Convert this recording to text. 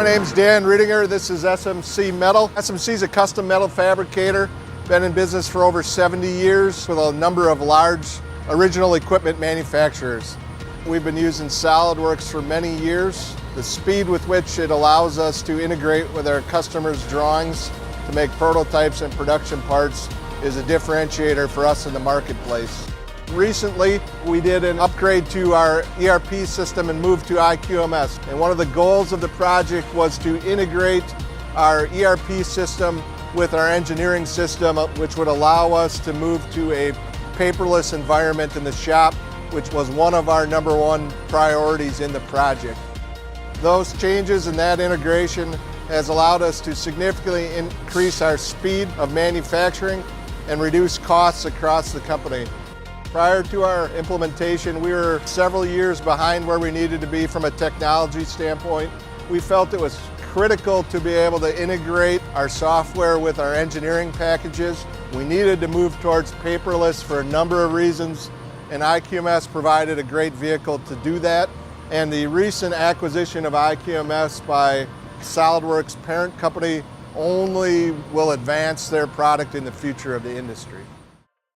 My name's Dan Riedinger. This is SMC Metal. SMC is a custom metal fabricator. Been in business for over 70 years with a number of large original equipment manufacturers. We've been using SolidWorks for many years. The speed with which it allows us to integrate with our customers' drawings to make prototypes and production parts is a differentiator for us in the marketplace. Recently, we did an upgrade to our ERP system and moved to IQMS. And one of the goals of the project was to integrate our ERP system with our engineering system, which would allow us to move to a paperless environment in the shop, which was one of our #1 priorities in the project. Those changes and that integration has allowed us to significantly increase our speed of manufacturing and reduce costs across the company. Prior to our implementation, we were several years behind where we needed to be from a technology standpoint. We felt it was critical to be able to integrate our software with our engineering packages. We needed to move towards paperless for a number of reasons, and IQMS provided a great vehicle to do that. And the recent acquisition of IQMS by SolidWorks parent company only will advance their product in the future of the industry.